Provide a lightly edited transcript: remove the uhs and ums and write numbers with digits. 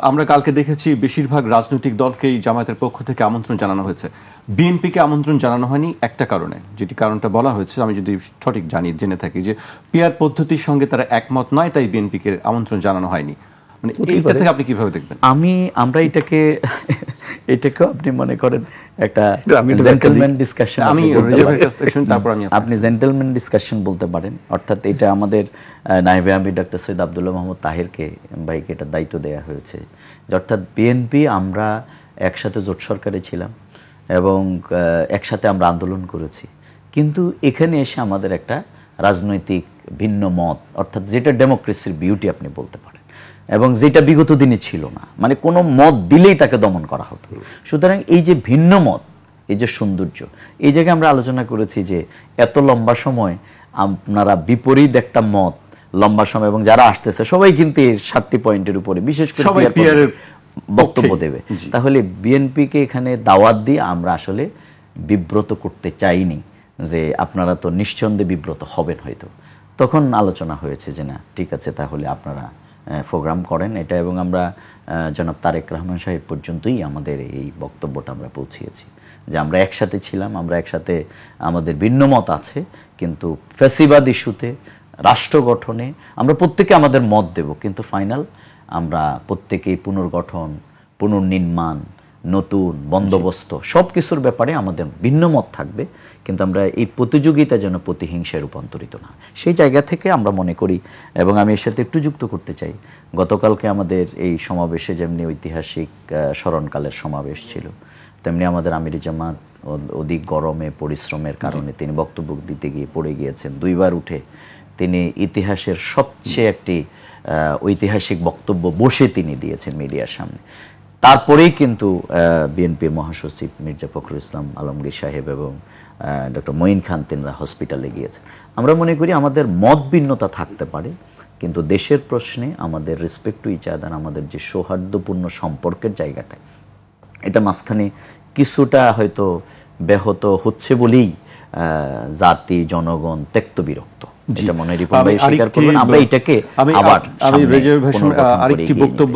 আমরা কালকে দেখেছি বেশিরভাগ রাজনৈতিক দলকেই জামায়াতের পক্ষ থেকে আমন্ত্রণ জানানো হয়েছে, বিএনপিকে আমন্ত্রণ জানানো হয়নি একটা কারণে, যেটি কারণটা বলা হয়েছে আমি যদি সঠিক জেনে থাকি, যে পিআর পদ্ধতির সঙ্গে তারা একমত নয়, তাই বিএনপিকে আমন্ত্রণ জানানো হয়নি। মানে এইটা থেকে আপনি কিভাবে দেখবেন? আমরা এটাকেও আপনি মনে করেন একটা জেন্টলম্যান ডিসকাশন, আপনি জেন্টলম্যান ডিসকাশন বলতে পারেন। অর্থাৎ এটা আমাদের নায়েবে আমির ডক্টর সৈয়দ আব্দুল্লাহ মাহমুদ তাহেরকে ভাইকে এটা দায়িত্ব দেওয়া হয়েছে, যে অর্থাৎ বিএনপি আমরা একসাথে জোট সরকারে ছিলাম এবং একসাথে আমরা আন্দোলন করেছি, কিন্তু এখানে এসে আমাদের একটা রাজনৈতিক ভিন্ন মত, অর্থাৎ যেটা ডেমোক্রেসির বিউটি আপনি বলতে পারেন, এবং যেটা বিগত দিনে ছিল না, মানে কোনো মত দিলেই তাকে দমন করা হতো। সুতরাং এই যে ভিন্ন মত, এই যে সৌন্দর্য, এই জায়গায় আমরা আলোচনা করেছি যে এত লম্বা সময় আপনারা বিপরীত একটা মত লম্বা সময়, এবং যারা আসতেছে সবাই কিন্তু এই 7টি পয়েন্টের উপরে বিশেষ করে বক্তব্য দেবে, তাহলে বিএনপিকে এখানে দাওয়াত দিয়ে আমরা আসলে বিব্রত করতে চাইনি, যে আপনারা তো নিঃসন্দেহে বিব্রত হবেন হয়তো। তখন আলোচনা হয়েছে যে না ঠিক আছে, তাহলে আপনারা প্রোগ্রাম করেন এটা, এবং আমরা জনাব তারেক রহমান সাহেব পর্যন্তই আমাদের এই বক্তব্যটা আমরা পৌঁছিয়েছি, যে আমরা একসাথে ছিলাম, আমরা একসাথে, আমাদের ভিন্ন মত আছে, কিন্তু ফ্যাসিবাদ ইস্যুতে, রাষ্ট্র গঠনে আমরা প্রত্যেকে আমাদের মত দেব, কিন্তু ফাইনাল আমরা প্রত্যেকেই পুনর্গঠন, পুনর্নির্মাণ, নতুন বন্দোবস্ত সব কিছুর ব্যাপারে আমাদের ভিন্ন মত থাকবে, কিন্তু আমরা এই প্রতিযোগিতা যেন প্রতিহিংসায় রূপান্তরিত না, সেই জায়গা থেকে আমরা মনে করি। এবং আমি এর সাথে একটু যুক্ত করতে চাই, গতকালকে আমাদের এই সমাবেশে যেমনি ঐতিহাসিক স্মরণকালের সমাবেশ ছিল, তেমনি আমাদের আমির জামাত অধিক গরমে পরিশ্রমের কারণে তিনি বক্তব্য দিতে গিয়ে পড়ে গিয়েছেন, 2বার উঠে তিনি ইতিহাসের সবচেয়ে একটি ঐতিহাসিক বক্তব্য বসে তিনি দিয়েছেন মিডিয়ার সামনে। তারপরেই কিন্তু বিএনপির মহাসচিব মির্জা ফখরুল ইসলাম আলমগীর সাহেব এবং ডক্টর মঈন খান তিনরা হসপিটালে গিয়েছেন। আমরা মনে করি আমাদের মত ভিন্নতা থাকতে পারে, কিন্তু দেশের প্রশ্নে আমাদের রেসপেক্ট টু ইচ আদার, আমাদের যে সৌহার্দ্যপূর্ণ সম্পর্কের জায়গাটা, এটা মাঝখানে কিছুটা হয়তো ব্যাহত হচ্ছে বলেই জাতি জনগণ ত্যক্ত বিরক্ত, এটা মনে রিপন ভাই স্বীকার করবেন। আমরা এটাকে আবার আরেকটি বক্তব্য